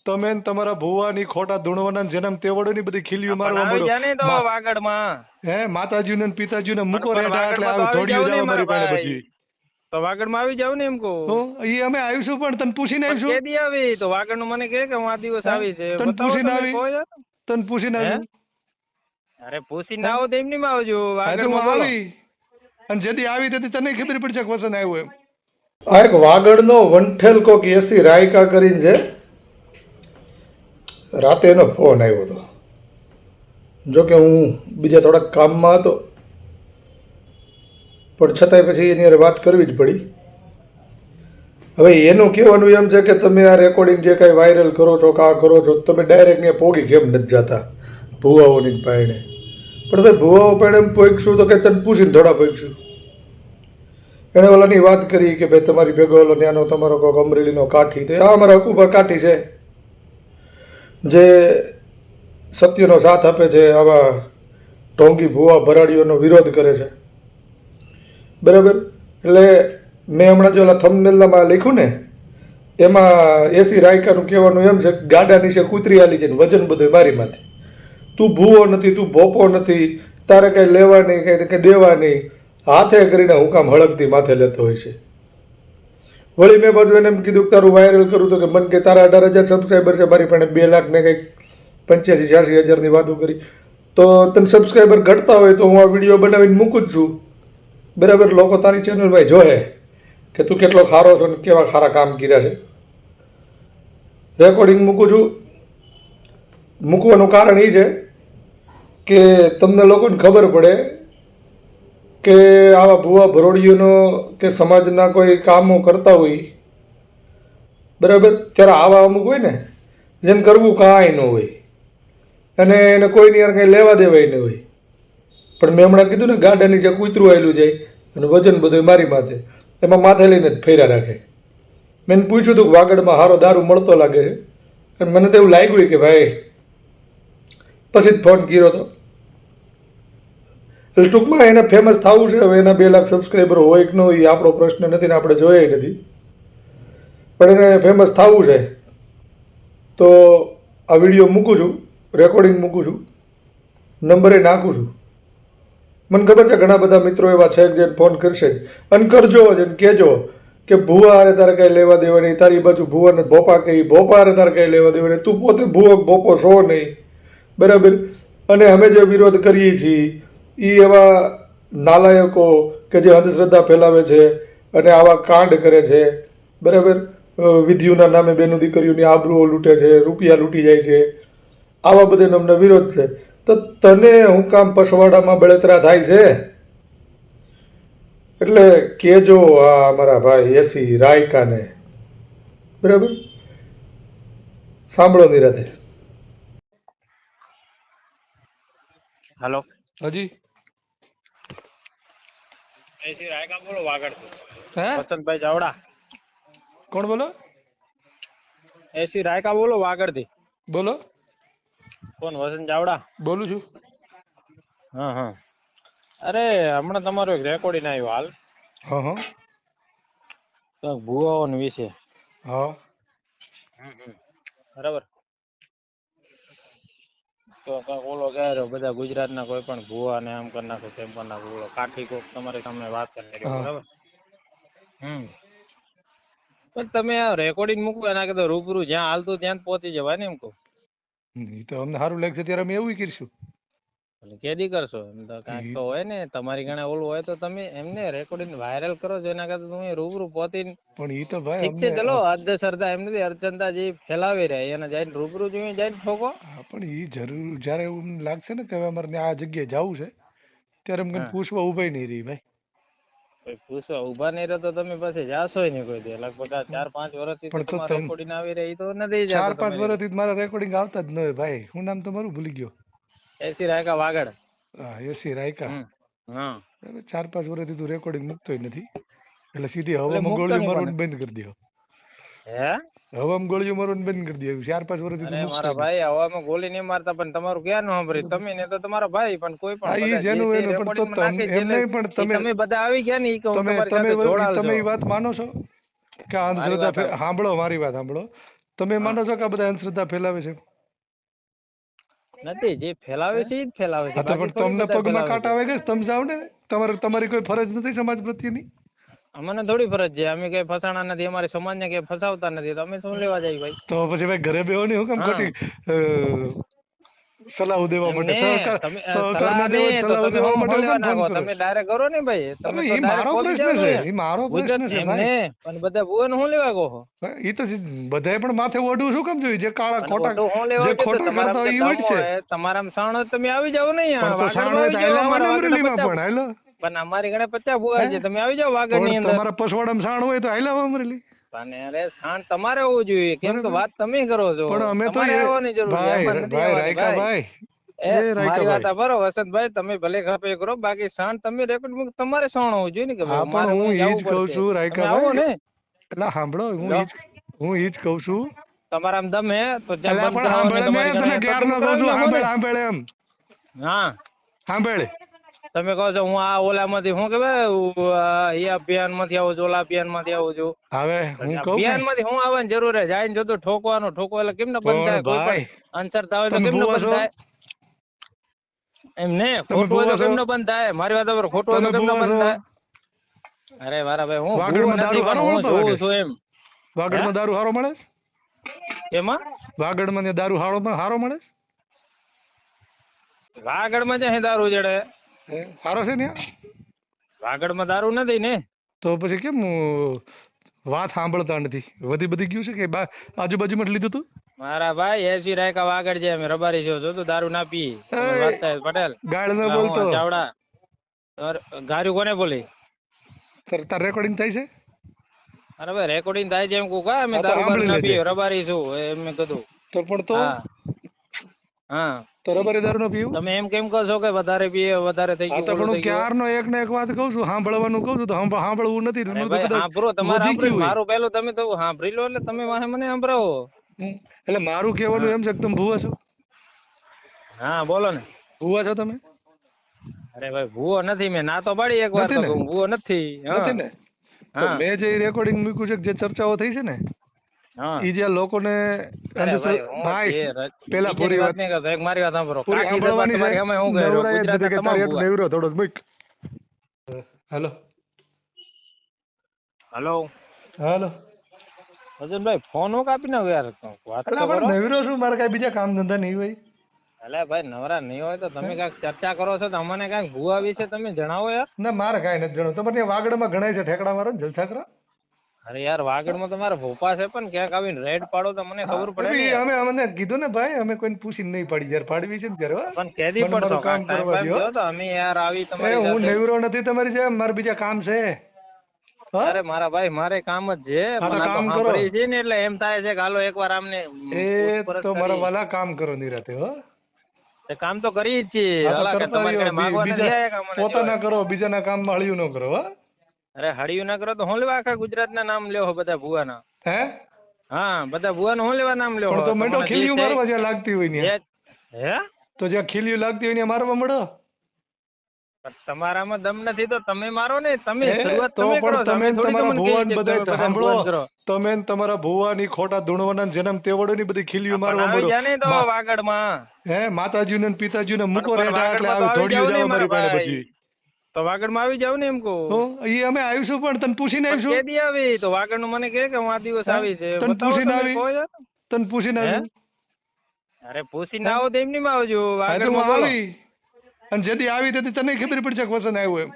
તમે ને તમારા ભુવાની ખોટા ધૂણવાના જન્મ તેવડો ની બધી ખીલ્યું પણ મારવા આવી મળો. જા ને તો વાગડમાં. હે માતાજીને ને પિતાજીને મૂકો પણ રેઠા એટલે વાગડમાં તો આવી થોડીઓ જાવ ને જાવ મારા મારી પાસે ભાઈ. બધી. તો વાગડમાં આવી જાવ ને એમ કહું. તો ઈ અમે આવીશું પણ તને પૂછીને પણ આવીશું. કેદી આવી તો વાગડનું મને કે હું આ દિવસ હે આવી છે તને બતાવો પૂછીને તમે આવી, કહો યાર. તને પૂછીને હે આવ્યું. અરે પૂછીને હે આવો તો એમની માં આવજો હા તો હું વાગડમાં બોલો. આવી અને જેથી આવી તેથી તને ખબર પડશે કે વસન આવ્યું એમ. આ એક વાગડનો વંઠેલ કોક એસી રાયકા કરીને છે. રાતે એનો ફોન આવ્યો હતો. જોકે હું બીજા થોડાક કામમાં હતો, પણ છતાંય પછી એની હારે વાત કરવી જ પડી. હવે એનું કહેવાનું એમ છે કે તમે આ રેકોર્ડિંગ જે કાંઈ વાયરલ કરો છો કે આ કરો છો, તમે ડાયરેક્ટ ત્યાં પોગી કેમ નથી જતા ભુવાઓની પાયણે? પણ ભાઈ ભુવાઓ પાયણે પોઈકશું તો કે તને પૂછીને થોડા પોઈકશું. એણે ઓલાની વાત કરી કે ભાઈ તમારી ભેગો ઓલો ત્યાંનો તમારો કોઈક અમરેલીનો કાઠી, તો આ અમારા હકુભા કાઠી છે જે સત્યનો સાથ આપે છે, આવા ઢોંગી ભુવા ભરાડીઓનો વિરોધ કરે છે, બરાબર. એટલે મેં હમણાં જો ઓલા થંબનેલમાં લખ્યું ને, એમાં એસી રાયકાનું કહેવાનું એમ છે કે ગાડા નીચે કૂતરી આલી છે ને વજન બધું મારી માથે. તું ભૂવો નથી, તું ભોપો નથી, તારે કંઈ લેવા નહીં, કંઈ દેવા નહીં, હાથે કરીને હું કામ હળગતી માથે લેતો હોય છે. વળી મેં બધું એને એમ કીધું કે તારું વાયરલ કરું તો કે મન કે તારા 18,000 સબસ્ક્રાઈબર છે, મારી પાસે 2 લાખ ને કંઈક 85-86,000ની વાતો કરી. તો તને સબસ્ક્રાઈબર ઘટતા હોય તો હું આ વિડીયો બનાવીને મૂકું જ છું, બરાબર. લોકો તારી ચેનલ ભાઈ જોહે કે તું કેટલો ખારો છો ને કેવા ખારા કામ કર્યા છે. રેકોર્ડિંગ મૂકું છું. મૂકવાનું કારણ એ છે કે તમને લોકોને ખબર પડે કે આવા ભુવા ભરોડીઓનો કે સમાજના કોઈ કામો કરતા હોય, બરાબર, ત્યારે આવા અમુક હોય ને જેને કરવું કાંઈ ન હોય અને એને કોઈની યાર કંઈ લેવા દેવાય ન હોય. પણ મેં હમણાં કીધું ને ગાડા નીચે કૂતરું આવેલું જાય અને વજન બધું મારી માથે, એમાં માથે લઈને જ ફેર્યા રાખે. મેં પૂછ્યું હતું કે વાગડમાં સારો દારૂ મળતો લાગે છે, અને મને તો એવું લાગ્યું કે ભાઈ પછી જ ફોન કર્યો હતો. એટલે ટૂંકમાં એને ફેમસ થવું છે. હવે એના 2 લાખ સબસ્ક્રાઈબર હોય કે ન હોય એ આપણો પ્રશ્ન નથી ને આપણે જોયા નથી, પણ એને ફેમસ થવું છે. તો આ વિડીયો મૂકું છું, રેકોર્ડિંગ મૂકું છું, નંબરે નાખું છું. મને ખબર છે ઘણા બધા મિત્રો એવા છે જે ફોન કરશે જ, અને કરજો જ, અને કહેજો કે ભૂવા હારે તારે કાંઈ લેવા દેવા નહીં, તારી બાજુ ભૂવાને ભોપા કહી, ભોપા હારે તારે કાંઈ લેવા દેવા નહીં, તું પોતે ભૂવો ભોપો છો નહીં, બરાબર. અને અમે જે વિરોધ કરીએ છીએ એ એવા નાલાયકો કે જે અંધશ્રદ્ધા ફેલાવે છે અને આવા કાંડ કરે છે, બરાબર. વિધિઓના નામે બેનું દીકરીઓની આબરૂઓ લૂંટે છે, રૂપિયા લૂંટી જાય છે, આવા બધાનો અમને વિરોધ છે. તો તને હું કામ પસવાડામાં બળતરા થાય છે? એટલે કેજો આ અમારા ભાઈ એસી રાયકાને, બરાબર. સાંભળો નિરાતે. હાલો હજી એસી રાયકા બોલો વાગડ. હે વસંતભાઈ ચાવડા. કોણ બોલો? એસી રાયકા બોલો વાગડ થી. બોલો. કોણ? વસંત ચાવડા બોલું છું. હા હા. અરે હમણાં તમારો એક રેકોર્ડિંગ આવ્યો હાલ હા હા ભુવાઓ વિશે. હા બરાબર. તો ઓલો કહે બધા ગુજરાતના કોઈ પણ ભુવા ને આમ કરી નાખો તેમ કરી નાખો, ઓલો કાઠી કોક તમારી સામે વાત કરી રહ્યો, હા. બરાબર. પણ તમે આ રેકોર્ડિંગ મૂકો એના કરતા રૂબરૂ જ્યાં હાલતું ત્યાં જ પહોંચી જવાય ને એમ કહું. એ તો અમને સારું લાગશે ત્યારે અમે એવું કરીશું. એટલે કેદી કરશો? એમ તો કાંઈક તો હોય ને તમારી ગણે ઓલું હોય તો તમે એમને રેકોર્ડિંગ વાયરલ કરો છો, એના કરતા તમે રૂબરૂ પહોંચીને. પણ એ તો ભાઈ ઠીક છે અમને ચલો અંધશ્રદ્ધા એમ નથી, અર્ચનતા જે ફેલાવી રહ્યા એને જઈને રૂબરૂ જોઈને જઈને ઠોકો. પણ એ જરૂર જ્યારે એવું લાગશે ને કે હવે અમારે આ જગ્યાએ જવું છે ત્યારે અમને હા. પૂછવા ઉભાઈ નહીં રહી ભાઈ. પૂછવા ઉભા નહીં રહો તો તમે પછી જાશો નહીં કોઈ દે. લગભગ આ 4-5 વર્ષથી તો પણ તમારે તમે રેકોર્ડિંગ આવી રહી તો નથી જતો 4-5 તમે. વર્ષથી મારા રેકોર્ડિંગ આવતા જ ન હોય ભાઈ. શું નામ તમારું? ભૂલી ગયો. એસી રાયકા વાગડ. હા એસી રાયકા. હા 4-5 વર્ષથી તું રેકોર્ડિંગ મૂકતોય નથી એટલે સીધી એટલે હવામાં મુક્ત ગોળીઓ નહીં મારવાનું પણ બંધ કરી દો. હે હવામાં ગોળીઓ મારવાનું બંધ કરી દો. 4-5 વર્ષથી તું અરે મૂકતોય મારા નથી. ભાઈ હવામાં ગોળી નહીં મારતા, પણ તમારું ક્યાં નો સાંભળી તમે ને તો તમારા ભાઈ, પણ કોઈ હા પણ એ બધા જે જેનું છે એનું પણ તો રેકોર્ડિંગ માં નાખી એમ જેને નહીં પણ તમે બધા આવી ગયા ને ઈ હું તમારી તમે સાથે જોડાલ તમે છો. એ વાત માનો છો કે આ મારી અંધશ્રદ્ધા વાત સાંભળો, મારી વાત સાંભળો. તમે માનો છો કે આ બધા અંધશ્રદ્ધા ફેલાવે છે? નથી, જે ફેલાવે છે ઈ જ ફેલાવે છે, હા તો બાકી પણ થોડી તમને બધા પગમાં ફેલાવે કાંટા છે. વાગે છે, તમે જાઓ ને. તમારી કોઈ ફરજ નથી સમાજ પ્રત્યેની? અમને થોડી ફરજ છે, અમે કઈ ફસાણા નથી, અમારી સમાજને કઈ ફસાવતા નથી, તો અમે શું લેવા જાય ભાઈ? તો પછી ભાઈ ઘરે બેહો ને હું કેમ હા, ખોટી સલાહ દેવા માટે? એમને તમે સહકાર સલાહ ના ને દેવો તો સલાહ તમે દેવા હું માટે હું લેવા કેમ ફોન નાખો, કરો તમે છો? ડાયરેક્ટ કરો ને ભાઈ, તમે હવે તો એ ડાયરેક્ટ મારો પહોંચી પ્રશ્ન જાવ ને છે, યાર. એ મારો ગુજરાત પ્રશ્ન છે ભાઈ. એમને પણ બધા ભુવન હું લેવા કહો છો? એ તો બધાએ પણ માથે ઓઢવું શું કેમ જોઈએ? જે કાળા અને ખોટા ઓટો હું લેવા જે આવજો તો ખોટા કરતા તમારામાં જે હોય એ દમ વળશે. હોય, તમારામાં સાણ હોય તો તમે આવી જાવ ને પણ અહીંયા તો વાગડમાં સાણવે આવી તો જાવ. આયલા અમારા ને વાગડ અમરેલીમાં 50, પણ હાલો. પણ અમારી ઘણે 50 ભુવા હે છે, તમે આવી જાવ વાગડ ની પણ અંદર. તમારા પસવાડામાં સાણ હોય તો હાયલા અમરેલી. અને અરે સાણ તમારે હોવું જોઈએ, કેમ કે બરાબર. વાત તમે કરો છો, પણ અમે તો તમારે આવવાની જરૂર છે, ભાઈ એમાં નથી ભાઈ આવવાની રાયકા ભાઈ. ભાઈ એ એ રાયકા મારી વાત ભાઈ. સાંભળો વસંતભાઈ, તમે ભલે ખપે કરો, બાકી સાણ તમે રેકોર્ડ મૂકો, તમારે સાણ હોવું જોઈએ ને કે હા ભાઈ પણ મારે હું હું ઈ જવું જ કહું પડશે, છું તમે રાયકા આવો ભાઈ. ને. એટલે સાંભળો લો હું ઈ જ કહું છું. તમારામાં દમ હે તો જ્યાં એટલે બંધ પણ કરાવવાની સાંભળે તમારી મેં તને ઘરે તો ક્યારનો તમે કહું કરાવી છું, નાખો ને. સાંભળે એમ. હા, સાંભળે. તમે કહો છો હું આ ઓલામાંથી શું કહેવાય એ અભિયાન માંથી આવું છું, ઓલા અભિયાન માંથી આવું છું. હવે હું કહું અભિયાન કઈ માંથી હું આવવાની જરૂર છે? જાય ને જોતું ઠોકવાનું, એટલે કેમ ને બંધ પણ થાય? કોઈ પણ ભાઈ અંસરતા હોય તો તમે કેમ ને ભૂવા બંધ છો? થાય? એમ ને તમે ખોટું હોય તો ભૂવા છો? કેમ ન બંધ થાય? મારી વાત પર ખોટું હોય તો તમે કેમ ન ભૂવા બંધ છો? થાય? અરે મારા ભાઈ, હું ભૂવો વાગડમાં નથી, દારૂ પણ હારો હું મળતો જોઉં લાગે છે? છું એમ. હે વાગડમાં દારૂ હારો મળે છે? એમાં વાગડમાં ને દારૂ હારો મળે છે? વાગડમાં જ્યાં દારૂ જડે, હારો છે ને? વાગડમાં દારૂ નથી ને. તો પછી કેમ વાત સાંભળતા નથી? વધી બધી ગયું છે કે આજુબાજુમાં જ લીધું તું? મારા ભાઈ 80 રાયકા વાગડ છે, અમે રબારી છો, જો દારૂ ના પી. તમે વાત એ થાય પટેલ ગાળ ન એટલે બોલતો. હું ચાવડા ગાર્યું કોને બોલી? તાર રેકોર્ડિંગ થાય છે? અરે ભાઈ રેકોર્ડિંગ થાય છે એમ કહું કા? અમે હા તો દારૂ બારૂ સાંભળી ના લેજે. પીએ, રબારી છું એમ મેં કીધું. તો પણ તો હા હા, રબારી દારૂ ન પીવું? તમે એમ કેમ કહો છો કે વધારે પીએ, વધારે થઈ હા ગયું, તો ઓલું પણ હું થઈ ગયું? ક્યારનો એક ને એક વાત કહું છું, સાંભળવાનું કહું છું તો સાંભળવું નથી, એટલે અરે મને તો ભાઈ કદાચ સાંભળો, તમારે વધી સાંભળ્યું ગયું હોય. મારું પેલું તમે તો સાંભળી લો, એટલે તમે વાહે મને સંભળાવો. એટલે મારું કહેવાનું હા એમ છે કે તમે ભૂવા છો? હા બોલો ને. ભૂવા છો તમે? અરે ભાઈ ભૂવો નથી, મેં ના તો પાડી એક વાર નથી તો ને? કે હું ભૂવો નથી. હા નથી ને? તો હા મેં જે રેકોર્ડિંગ મૂક્યું છે, જે ચર્ચાઓ થઈ છે ને, હા. એ જે લોકોને અરે ભાઈ હું ભાઈ જે પેલા બીજાની પૂરી વાત વાત નહીં કરતો, એક મારી વાત સાંભળો. પૂરી કાઠી દરબાર સાંભળવાની છે. તમારી અમે શું કર્યો? નવરાય જ નથી ગુજરાતના કે તમામ તારે ભૂવા. નેવરો થોડો મૂક. હાલો હલો હાલો. અર્જુનભાઈ, ફોન હું કાપી નાખો યાર, વાત એટલે તો પણ કરો. નવરો છું, મારે કઈ બીજા કામ ધંધા નહીં હોય. અલે ભાઈ નવરા નહીં હોય તો હે? તમે કાંઈક ચર્ચા કરો છો, તો અમને કાંઈક ભૂવા વિશે તમે જણાવો યાર. ના મારે કાંઈ નથી જણાવું. તમારે ત્યાં વાગડમાં ગણાય છે, ઠેકડા મારો ને જલસા કરો. અરે યાર વાગડમાં તમારા ભોપા છે, પણ ક્યાંક આવીને રેડ પાડો તો મને હા ખબર તો પડે ને ભાઈ યાર. અમે અમને કીધું ને ભાઈ, અમે કોઈને પૂછીને નહીં પાડી, જ્યારે પાડવી છે ને ત્યારે હો. પણ કેદી મને પડશો? મારું કામ કાંઈક ટાઈમ કરવા બાઈમ દ્યો. દો તો અમે યાર આવી એ તમારી હું સાથે. નેવરો નથી તમારી જેમ, મારે બીજા કામ છે. હા અરે મારા ભાઈ, મારે કામ જ છે, હા પણ આ તો કામ કરો. સાંભળી છે ને એટલે એમ થાય છે કે હાલો એકવાર આમને એ પૂછપરછ તો મારા કરી. વાલા કામ કરો નિરાતે હો. તે કામ તો કરીએ જ છીએ, હા તો હાલા કે કરતા તમારી રહ્યો. કને માગવા બીજા નથી આયા કે મને પોતાના સિવાય. કરો, બીજાના કામમાં હળિયું ન કરો હો. અરે હળિયું ના કરો તો હું લેવા આખા ગુજરાતના નામ લ્યો બધા ભુવાના? હે હા, બધા ભુવાનું હું લેવા નામ લ્યો પણ હો? તો મેંડો તમને જે ખીલ્યું છે મારવા જ્યાં લાગતી હોય જે ત્યાં. હે તો જ્યાં ખીલ્યું લાગતી હોય ત્યાં મારવા મળો. પણ તમારામાં દમ નથી તો તમે મારો ને. તમે એ શરૂઆત તો તમે કરો પણ છો, તમે અમે ને થોડી તમારા તમને કહીએ ભુવન છીએ કે તમે બધા બધાને સાંભળો. ભુવન કરો. તમે ને તમારા ભુવાની ખોટા ધૂણવાના જન્મ તેવડો ની બધી હા ખીલ્યું પણ મારવા આવી મળો. જા ને તો વાગડમાં. હે માતાજીને ને પિતાજીને મૂકો પણ રેઠા એટલે વાગડમાં તો આવી થોડીઓ જાવ જાવ ને અમારી મારા પાસે ભાઈ. પછી. તો વાગડમાં આવી જાવ ને એમ કહું. હું ઈ અમે આવીશું પણ તને પૂછીને પણ આવીશું. કેદી આવી તો વાગડ નું મને કે હું આ દિવસ હે આવી છે, તને બતાવો પૂછીને તમે આવી. કહો યાર. તને પૂછીને હે આવ્યું. અરે પૂછીને હે આવો તો એમની માં આવજો, હા તો વાગડ હું માં બોલો. આવી. અને જેથી આવી તેથી તને ખબર પડશે કે વસન આવ્યું એમ.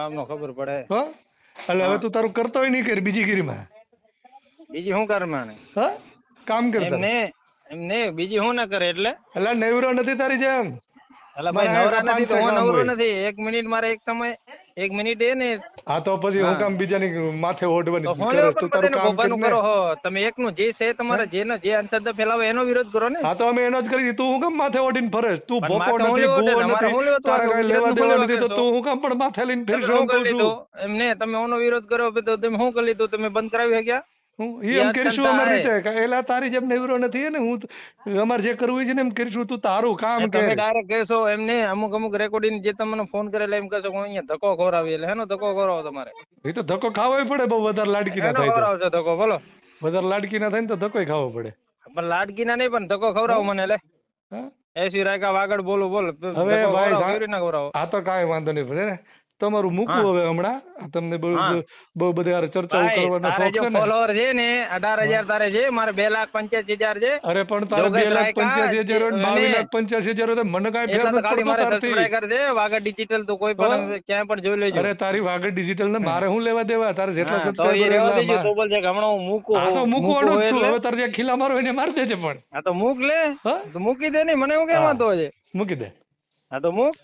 આમ નો ખબર પડે. હો એટલે હવે હા તું તારું કરતો હોય નહીં કરી બીજી ગીરીમાં. બીજી શું કરે માને? હા કામ કર તારું. એમને બીજી શું ના કરે એટલે? એટલે નેવરો નથી તારી જેમ. અલા ભાઈ મારા નવરા આખા નથી તો 500 હું કામ નવરો હોય. નથી. 1 મિનિટ મારે એક સમય 1 મિનિટ એ ને. હા તો પછી હું હા કામ બીજાની માથે તો ઓઢવાની હું કરે લેવા તું પણ તારું બધાને કામ ભોપાનું કરીને. કરો હો તમે? એકનું જે છે હે તમારે જે અંધશ્રદ્ધા ફેલાવે એનો વિરોધ કરો ને. હા તો અમે એનો જ કરી. તું હું કામ માથે ઓઢીને ફરે? તું પણ ભોકો માથે હું નથી, લેવો ભૂવો તમારે નથી, હું લેવો તો તારે આખા કઈ ગુજરાત લેવા નું હું દેવા લેવા નથી, તો કહેશો? તું હું કામ પણ માથે લઈને તમે ફેરશો શું એમ કરી કઉ છું. લીધું એમને? તમે ઓનો વિરોધ કર્યો તો તમે શું કરી લીધું? તમે બંધ કરાવી શક્યા? એ એમ કરીશું અમારી રીતે. એલા તારી જેમ નેવરો નથી ને હું અમારે જે કરવું હોય છે ને એમ કરીશું. તું તારું કામ તમે કર. ડાયરેક્ટ કહેશો એમને? અમુક રેકોર્ડિંગ જે તમને ફોન કરેલા એમ કહેશો હું અહીંયા ધક્કો ખવડાવી, એટલે હેનો ધક્કો ખવડાવો તમારે? એ તો ધક્કો ખાવો પડે બહુ વધારે લાડકી ના હેનો થાય તો. ખવડાવશો ધક્કો બોલો? વધારે લાડકી ના થાય ને તો ધક્કોય ખાવો પડે. પણ લાડકી ના નહીં, પણ ધક્કો ખવડાવો મને લે. હા? એસી રાયકા વાગડ બોલું બોલ, ધક્કો હવે ભાઈ ખવડાવો, કેવી રીતના ખવડાવો? આ તો કાંઈ વાંધો નહીં ભલે ને. તમારું મૂકવું હા. હવે હમણાં. આ તમને બહુ હા. બહુ બધી હારે ચર્ચાઓ ભાઈ કરવાનો તારે શોખ જો છે ને. ફોલોવર છે ને 18,000 તારે છે, મારે 2,85,000 છે. અરે પણ તારે યોગેશ 2,85,000 હોય ને રાયકા 22,85,000 હોય તો મને કાંઈ ફેર એટલા તો નથી ખાલી પડતો મારે તારથી. સબસ્ક્રાઇબર છે વાગડ ડિજિટલ, તો કોઈ પણ ક્યાંય પણ જોઈ લેજો. અરે તારી વાગડ ડિજિટલ ને મારે શું લેવા દેવા? તારે જેટલા હા, તો એ સબસ્ક્રાઇબર રહેવા દેજો. તો બોલ છે કે હમણાં હું મૂકું આ તો હોઉં, મૂકવાનું જ હોય છું. એટલે હવે તારે જે ખીલા મારો એને મારી દેજે પણ. હા તો મૂક લે, હા? તો મૂકી દે ને, મને એવું કેમ હા. વાંધો છે? મૂકી દે. હા તો મૂક.